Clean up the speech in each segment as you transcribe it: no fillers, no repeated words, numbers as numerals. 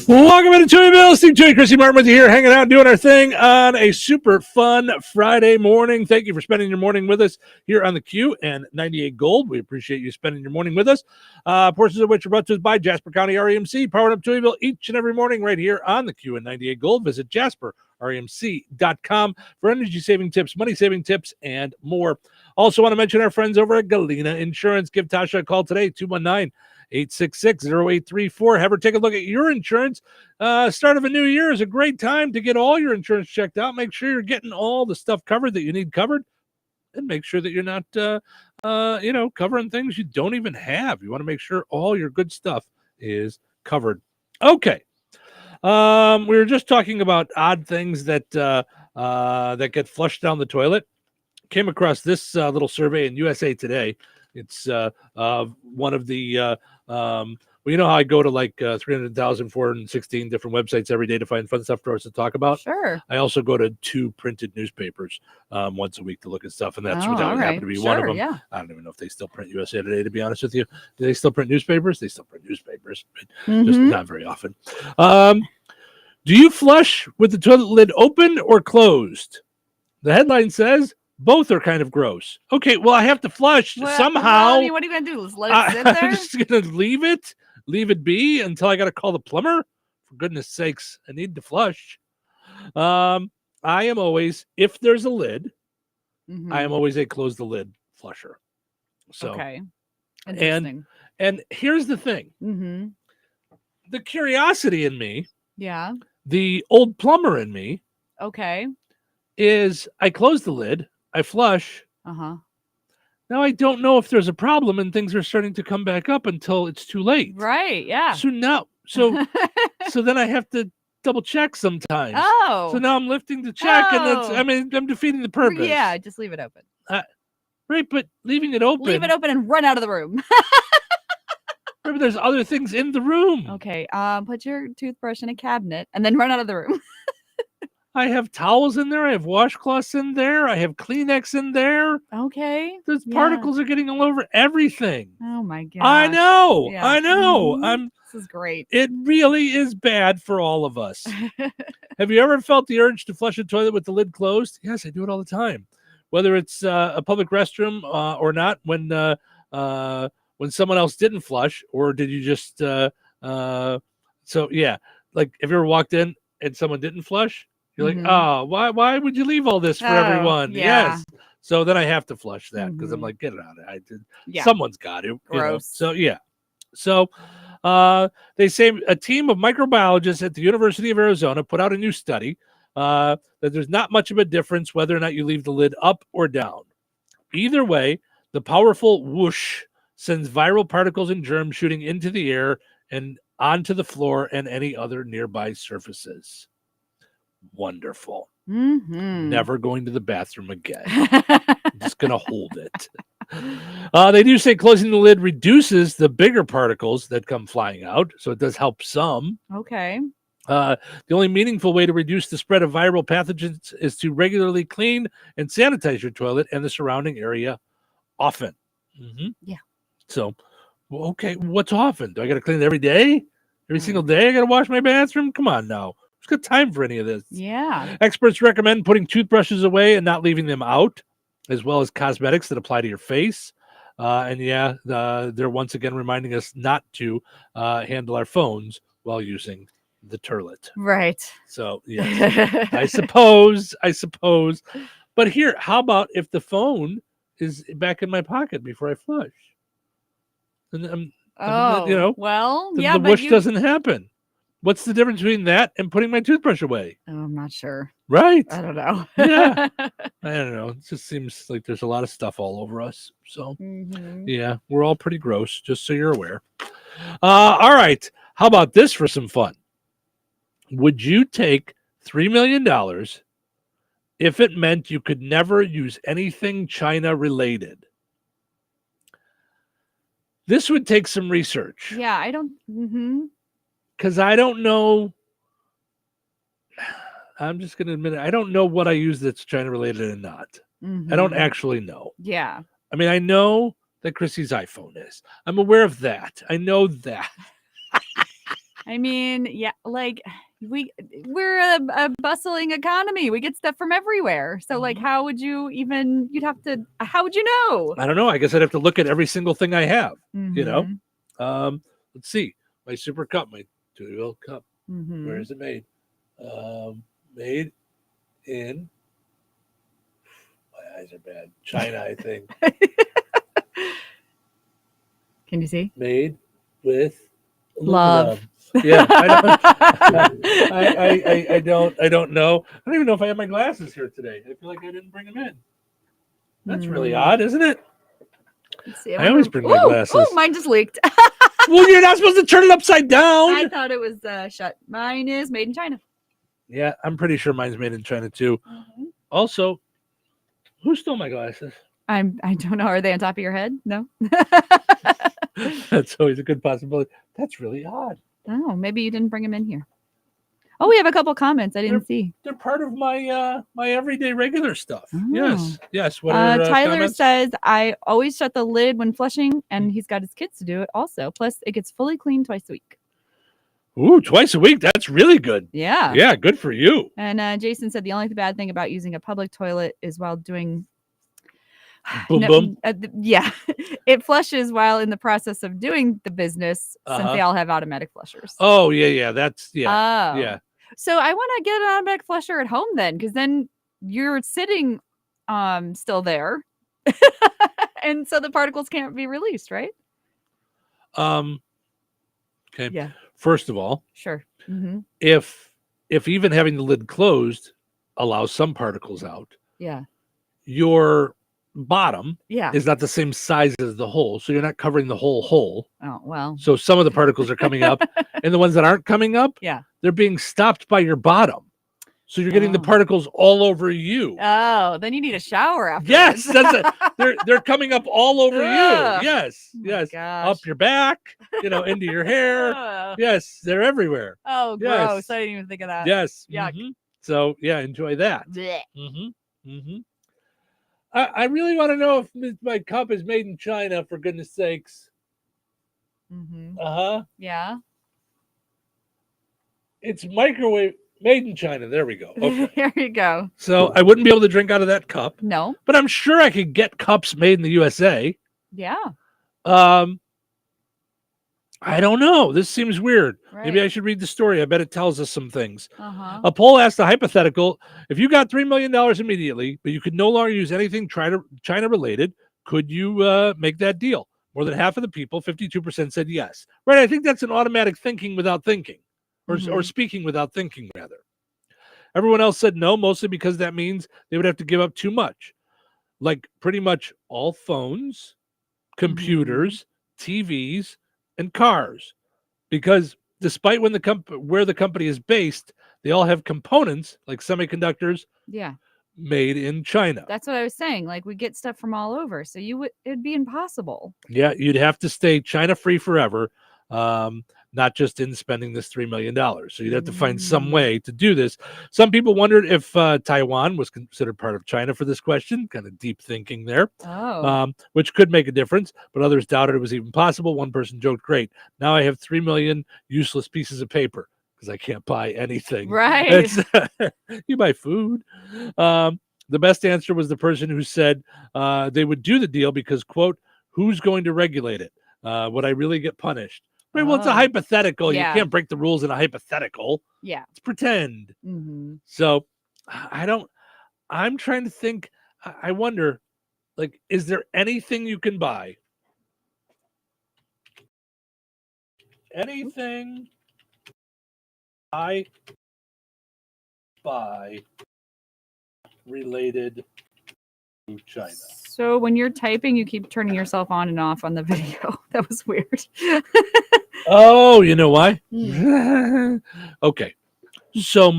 Welcome into Chewy Bill. Steve Chewy, Chrissy Martin with you here, hanging out, doing our thing on a super fun Friday morning. Thank you for spending your morning with us here on the Q and 98 Gold. We appreciate you spending your morning with us. Portions of which are brought to us by Jasper County REMC, powered up Chewyville each and every morning right here on the Q and 98 Gold. Visit JasperREMC.com for energy-saving tips, money-saving tips, and more. Also want to mention our friends over at Galena Insurance. Give Tasha a call today, 219-866-0834. Have her take a look at your insurance. Start of a new year is a great time to get all your insurance checked out. Make sure you're getting all the stuff covered that you need covered, and make sure that you're not, covering things you don't even have. You want to make sure all your good stuff is covered. Okay. We were just talking about odd things that that get flushed down the toilet. Came across this little survey in USA Today. It's one of the you know how I go to like 300,416 different websites every day to find fun stuff for us to talk about? Sure. I also go to 2 printed newspapers once a week to look at stuff, and that would happen to be one of them. Yeah. I don't even know if they still print USA Today, to be honest with you. Do they still print newspapers? They still print newspapers, but just not very often. Do you flush with the toilet lid open or closed? The headline says, both are kind of gross. Okay, well, I have to flush somehow. Well, I mean, what are you going to do? Just let it sit there? I'm just going to leave it be until I got to call the plumber. For goodness sakes, I need to flush. I am always, if there's a lid, I am always a close the lid flusher. So, okay. Interesting. And here's the thing. The curiosity in me, yeah, the old plumber in me, okay, is I close the lid, I flush. Now I don't know if there's a problem and things are starting to come back up until it's too late. Right, yeah. So now, so then I have to double check sometimes. Oh. So now I'm lifting to check and I'm defeating the purpose. Yeah, just leave it open. Right, but leaving it open. Leave it open and run out of the room. Remember, there's other things in the room. Okay, put your toothbrush in a cabinet and then run out of the room. I have towels in there. I have washcloths in there. I have Kleenex in there. Okay. Those particles are getting all over everything. Oh my god. I know. Yeah. I know. This is great. It really is bad for all of us. Have you ever felt the urge to flush a toilet with the lid closed? Yes, I do it all the time. Whether it's a public restroom or not, when someone else didn't flush, or did you just like, have you ever walked in and someone didn't flush? You're like, oh, why would you leave all this for everyone? Yeah. Yes. So then I have to flush that because I'm like, get it out of it. Someone's got to. Gross. So yeah. So they say a team of microbiologists at the University of Arizona put out a new study that there's not much of a difference whether or not you leave the lid up or down. Either way, the powerful whoosh sends viral particles and germs shooting into the air and onto the floor and any other nearby surfaces. Wonderful. Never going to the bathroom again. I'm just going to hold it. They do say closing the lid reduces the bigger particles that come flying out, so it does help some. Okay. The only meaningful way to reduce the spread of viral pathogens is to regularly clean and sanitize your toilet and the surrounding area often. Yeah. So, okay, what's often? Do I got to clean it every day? Every single day I got to wash my bathroom? Come on now. Who's got time for any of this? Yeah. Experts recommend putting toothbrushes away and not leaving them out, as well as cosmetics that apply to your face. They're once again reminding us not to handle our phones while using the toilet. Right. So, yes, I suppose. But here, how about if the phone is back in my pocket before I flush? And the whoosh doesn't happen. What's the difference between that and putting my toothbrush away? Oh, I'm not sure. Right. I don't know. Yeah. I don't know. It just seems like there's a lot of stuff all over us. So, yeah, we're all pretty gross, just so you're aware. All right. How about this for some fun? Would you take $3 million if it meant you could never use anything China related? This would take some research. Yeah, I don't. Because I don't know. I'm just going to admit it. I don't know what I use that's China related and not. I don't actually know. Yeah. I mean, I know that Chrissy's iPhone is. I'm aware of that. I know that. I mean, yeah, like we're a bustling economy. We get stuff from everywhere. So like, how would you even? How would you know? I don't know. I guess I'd have to look at every single thing I have. You know. Mhm. Let's see. My super cup, my 2-year-old cup. Mhm. Where is it made? Made in. My eyes are bad. China, I think. Can you see? Made with Love. aluminum. Yeah, I don't know. I don't even know if I have my glasses here today. I feel like I didn't bring them in. That's really odd, isn't it? Let's see. I always bring my glasses. Oh, mine just leaked. Well, you're not supposed to turn it upside down. I thought it was shut. Mine is made in China. Yeah, I'm pretty sure mine's made in China too. Also, who stole my glasses? I don't know. Are they on top of your head? No. That's always a good possibility. That's really odd. Oh, maybe you didn't bring them in here. Oh, we have a couple comments I didn't see. They're part of my my everyday regular stuff. Oh. Yes. What are Tyler comments? says, I always shut the lid when flushing, and he's got his kids to do it also. Plus, it gets fully cleaned twice a week. Ooh, twice a week. That's really good. Yeah. Yeah, good for you. And Jason said the only bad thing about using a public toilet is while doing. Boom, boom. Yeah, it flushes while in the process of doing the business, since they all have automatic flushers. Oh yeah. That's Oh. yeah. So I want to get an automatic flusher at home then, because then you're sitting still there, and so the particles can't be released, right? Okay. Yeah. First of all, Sure. Mm-hmm. if even having the lid closed allows some particles out, Yeah. your bottom Yeah. is not the same size as the hole, so you're not covering the whole hole. Oh, well. So some of the particles are coming up, and the ones that aren't coming up, Yeah. they're being stopped by your bottom. So you're getting the particles all over you. Oh, then you need a shower after. Yes, that's it. They're coming up all over you. Yes, Oh yes. gosh. Up your back, into your hair. Yes, they're everywhere. Oh, Yes. gross. I didn't even think of that. Yes. Yuck. Mhm. So yeah, enjoy that. Blech. I really want to know if my cup is made in China, for goodness sakes. Yeah. It's microwave made in China. There we go. Okay. There you go. So I wouldn't be able to drink out of that cup. No. But I'm sure I could get cups made in the USA. Yeah. I don't know. This seems weird. Right. Maybe I should read the story. I bet it tells us some things. Uh-huh. A poll asked a hypothetical: if you got $3 million immediately, but you could no longer use anything China related, could you make that deal? More than half of the people, 52%, said yes. Right. I think that's an automatic thinking without thinking, or speaking without thinking, rather. Everyone else said no, mostly because that means they would have to give up too much. Like pretty much all phones, computers, TVs, and cars. Because despite where the company is based, they all have components like semiconductors made in China. That's what I was saying. Like, we get stuff from all over. So it'd be impossible. Yeah, you'd have to stay China free forever. Not just in spending this $3 million. So you'd have to find some way to do this. Some people wondered if Taiwan was considered part of China for this question, kind of deep thinking there, which could make a difference, but others doubted it was even possible. One person joked, great, now I have 3 million useless pieces of paper because I can't buy anything. Right. You buy food. The best answer was the person who said they would do the deal because, quote, who's going to regulate it? Would I really get punished? Right, well, it's a hypothetical. Yeah. You can't break the rules in a hypothetical. Yeah. It's pretend. So I'm trying to think. I wonder, like, is there anything you can buy? Anything I buy related to China? So when you're typing, you keep turning yourself on and off on the video. That was weird. Oh, you know why? Okay. So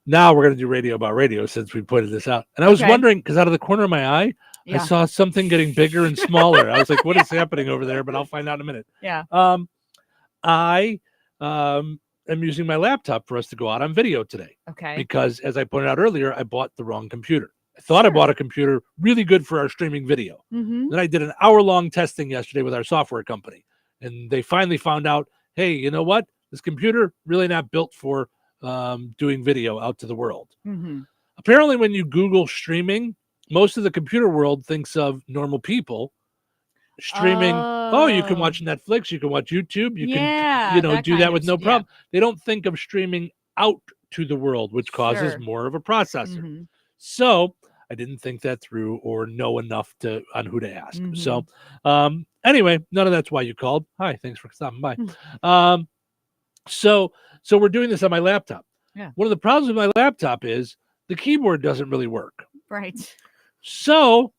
now we're going to do radio about radio since we pointed this out. And I was wondering, because out of the corner of my eye, I saw something getting bigger and smaller. I was like, what is happening over there? But I'll find out in a minute. Yeah. I am using my laptop for us to go out on video today. Okay. Because as I pointed out earlier, I bought the wrong computer. I thought I bought a computer really good for our streaming video. Then I did an hour-long testing yesterday with our software company. And they finally found out hey, you know what? This computer really not built for doing video out to the world. Mm-hmm. Apparently, when you Google streaming, most of the computer world thinks of normal people streaming. Oh, you can Oh, watch Netflix, you can watch YouTube, you can, yeah, that do kind that of, with no yeah, problem. They don't think of streaming out to the world, which causes sure. more of a processor. Mm-hmm. So I didn't think that through or know enough on who to ask. Mm-hmm. So anyway, none of that's why you called. Hi, thanks for stopping by. So we're doing this on my laptop. Yeah. One of the problems with my laptop is the keyboard doesn't really work. Right. So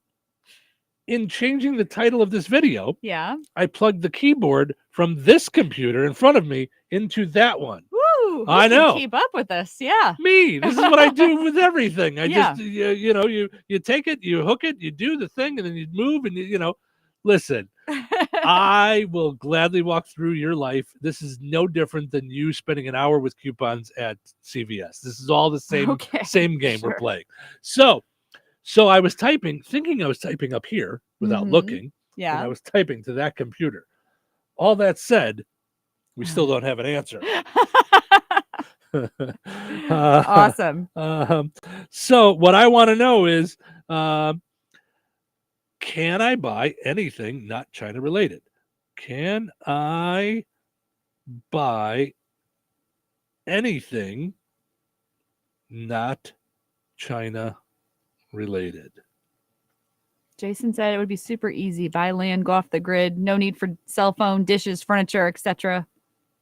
in changing the title of this video, Yeah. I plugged the keyboard from this computer in front of me into that one. Woo! Who I can know. keep up with this? Yeah. Me. This is what I do with everything. I Yeah. just, you take it, you hook it, you do the thing, and then you move, and listen. I will gladly walk through your life. This is no different than you spending an hour with coupons at CVS. This is all the same game Sure. we're playing. So I was typing, thinking I was typing up here without looking. Yeah. And I was typing to that computer. All that said, we still don't have an answer. Awesome. So what I want to know is, can I buy anything not China related? Can I buy anything not China related? Jason said it would be super easy. Buy land, go off the grid. No need for cell phone, dishes, furniture, etc.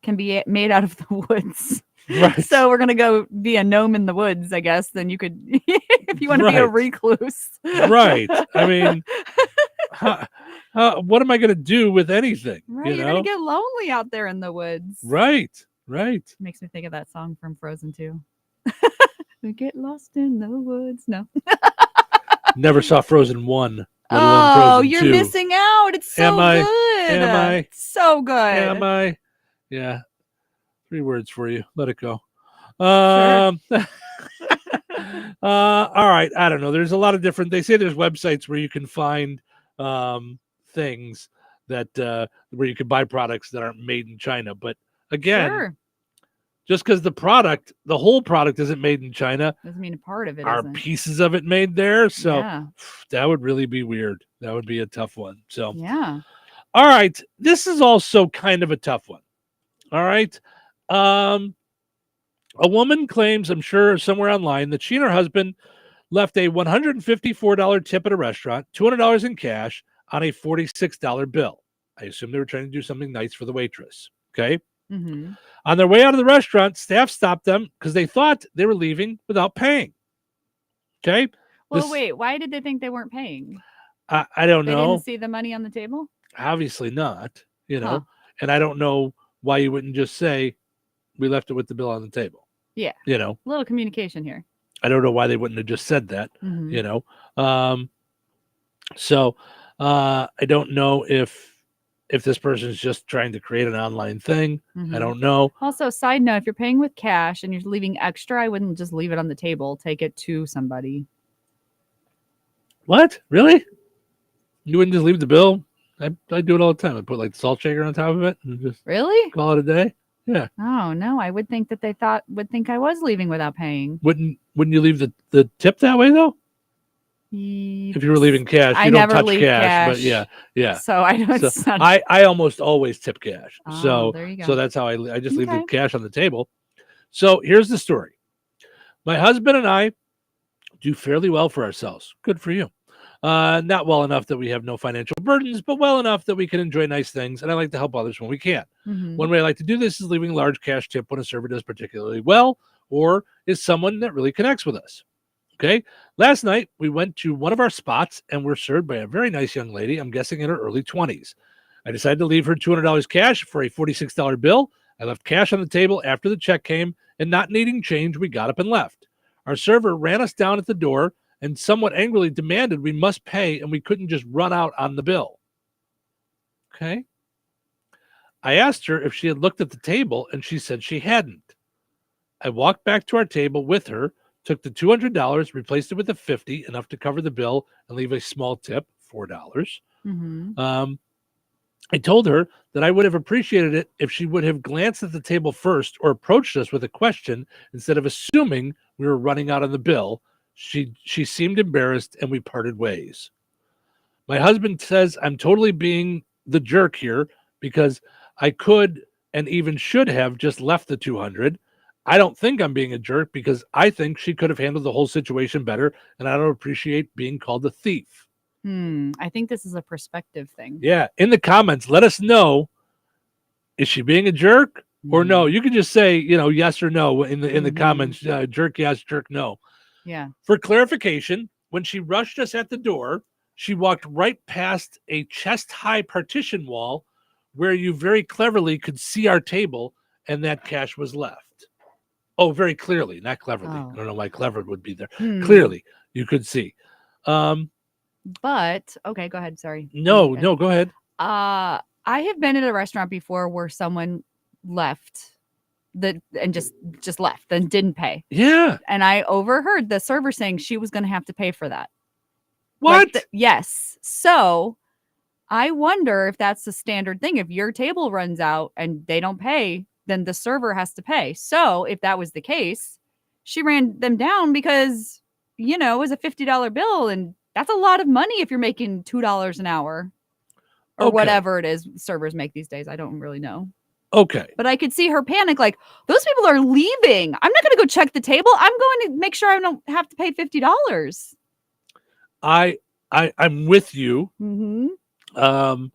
Can be made out of the woods. Right. So we're gonna go be a gnome in the woods, I guess. Then you could, if you want to be a recluse. Right. I mean, what am I going to do with anything? Right. You're gonna get lonely out there in the woods. Right. Makes me think of that song from Frozen 2. We get lost in the woods. No. Never saw Frozen 1. Oh, Frozen you're 2. missing out. It's so good. Am I? It's so good. Am I? Yeah. 3 words for you. Let it go. Sure. All right. I don't know. There's a lot of different. They say there's websites where you can find things that where you can buy products that aren't made in China. But again, just because the whole product isn't made in China, doesn't mean a part of it are isn't. pieces of it made there. So Yeah. that would really be weird. That would be a tough one. So yeah. All right. This is also kind of a tough one. All right. A woman claims, I'm sure somewhere online, that she and her husband left a $154 tip at a restaurant, $200 in cash on a $46 bill. I assume they were trying to do something nice for the waitress. Okay. Mm-hmm. On their way out of the restaurant, staff stopped them because they thought they were leaving without paying. Okay. Well, wait, why did they think they weren't paying? I don't know. They didn't see the money on the table? Obviously not, and I don't know why you wouldn't just say we left it with the bill on the table. Yeah. A little communication here. I don't know why they wouldn't have just said that, So I don't know if this person's just trying to create an online thing. I don't know. Also, side note, if you're paying with cash and you're leaving extra, I wouldn't just leave it on the table. Take it to somebody. What? Really? You wouldn't just leave the bill? I do it all the time. I put like the salt shaker on top of it and just call it a day. Yeah. Oh no, I would think that they would think I was leaving without paying. Wouldn't you leave the tip that way though? If you were leaving cash, you don't touch cash. But yeah. So I don't. So I almost always tip cash. Oh, there you go. So that's how I just leave the cash on the table. So here's the story. My husband and I do fairly well for ourselves. Good for you. Not well enough that we have no financial burdens, but well enough that we can enjoy nice things. And I like to help others when we can. One way I like to do this is leaving a large cash tip when a server does particularly well or is someone that really connects with us. Okay. Last night, we went to one of our spots and were served by a very nice young lady, I'm guessing in her early 20s. I decided to leave her $200 cash for a $46 bill. I left cash on the table after the check came, and not needing change, we got up and left. Our server ran us down at the door and somewhat angrily demanded we must pay, and we couldn't just run out on the bill. Okay. I asked her if she had looked at the table, and she said she hadn't. I walked back to our table with her, took the $200, replaced it with a $50, enough to cover the bill and leave a small tip, $4. I told her that I would have appreciated it if she would have glanced at the table first or approached us with a question instead of assuming we were running out on the bill. She seemed embarrassed and we parted ways. My husband says I'm totally being the jerk here because I could and even should have just left the 200. I don't think I'm being a jerk because I think she could have handled the whole situation better, and I don't appreciate being called a thief. I think this is a perspective thing. Yeah, in the comments, let us know, is she being a jerk or no? You can just say, yes or no in the comments, jerk yes, jerk no. Yeah. For clarification, when she rushed us at the door, she walked right past a chest-high partition wall where you very cleverly could see our table, and that cash was left. Oh, very clearly, not cleverly. I don't know why clever would be there. Clearly, you could see. But okay, go ahead. Sorry. No, go ahead. I have been at a restaurant before where someone left and just left and didn't pay. Yeah. And I overheard the server saying she was going to have to pay for that. What? Yes. So I wonder if that's the standard thing. If your table runs out and they don't pay, then the server has to pay. So if that was the case, she ran them down because, it was a $50 bill. And that's a lot of money if you're making $2 an hour or whatever it is servers make these days. I don't really know. Okay. But I could see her panic, like, those people are leaving. I'm not going to go check the table. I'm going to make sure I don't have to pay $50. I'm with you. Mm-hmm.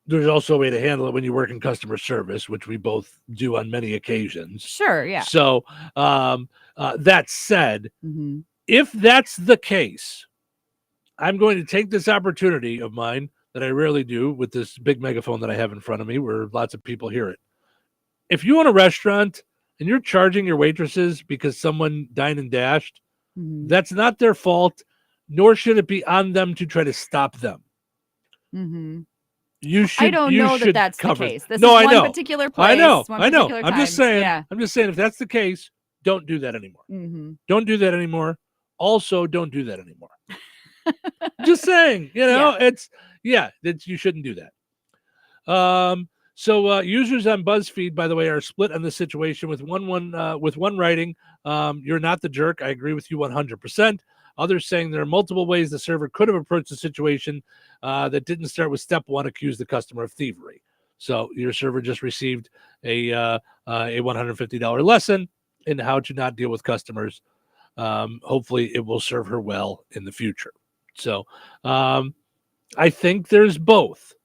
There's also a way to handle it when you work in customer service, which we both do on many occasions. Sure, yeah. So that said, if that's the case, I'm going to take this opportunity of mine that I rarely do with this big megaphone that I have in front of me where lots of people hear it. If you own a restaurant and you're charging your waitresses because someone dined and dashed, that's not their fault, nor should it be on them to try to stop them. You should. I don't know that that's the case. This is I know. one particular place. I know. I'm just saying. Yeah. I'm just saying. If that's the case, don't do that anymore. Don't do that anymore. Also, don't do that anymore. Just saying. It's that you shouldn't do that. So users on BuzzFeed, by the way, are split on this situation with one writing, "You're not the jerk." I agree with you 100%. Others saying there are multiple ways the server could have approached the situation that didn't start with step one, accuse the customer of thievery. So your server just received a $150 lesson in how to not deal with customers. Hopefully it will serve her well in the future. So I think there's both.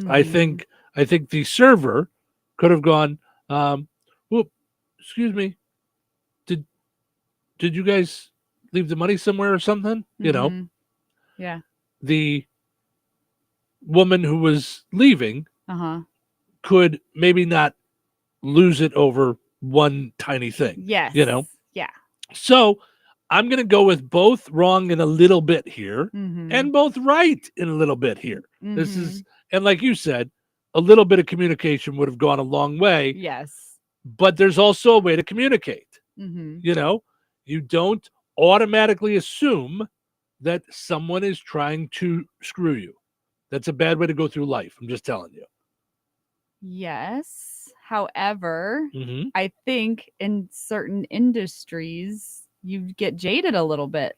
I think the server could have gone, excuse me, did you guys leave the money somewhere or something? Yeah. The woman who was leaving could maybe not lose it over one tiny thing. Yes. Yeah. So I'm going to go with both wrong in a little bit here and both right in a little bit here. This is, and like you said, a little bit of communication would have gone a long way. Yes. But there's also a way to communicate. You don't automatically assume that someone is trying to screw you. That's a bad way to go through life. I'm just telling you. Yes. However, I think in certain industries, you get jaded a little bit.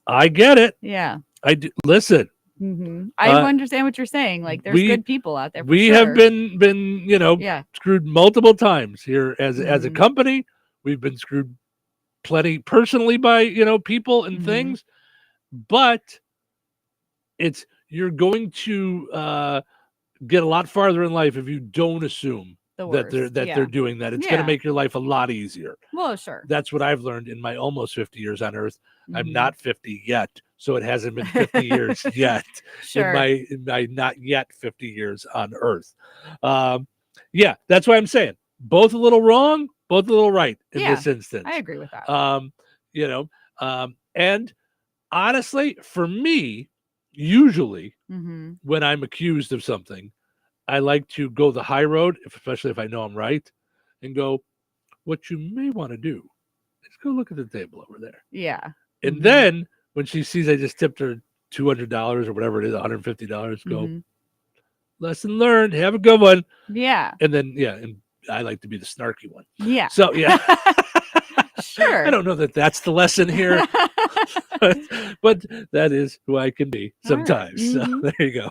I get it. Yeah. I do. Listen. I understand what you're saying. Like, there's good people out there. We have been screwed multiple times here as a company. We've been screwed plenty personally by people and things, but you're going to get a lot farther in life if you don't assume that they're doing that. It's going to make your life a lot easier. Well, sure. That's what I've learned in my almost 50 years on Earth. I'm not 50 yet, so it hasn't been 50 years yet. Sure. In my not yet 50 years on Earth. That's why I'm saying both a little wrong, both a little right in this instance. I agree with that. And honestly, for me, usually when I'm accused of something, I like to go the high road, especially if I know I'm right, and go, what you may want to do is go look at the table over there. Yeah. And then when she sees I just tipped her $200 or whatever it is, $150, go, lesson learned. Have a good one. Yeah. And then, yeah, and I like to be the snarky one. Yeah. So, yeah. Sure. I don't know that that's the lesson here, but that is who I can be All right. sometimes. So Mhm. there you go.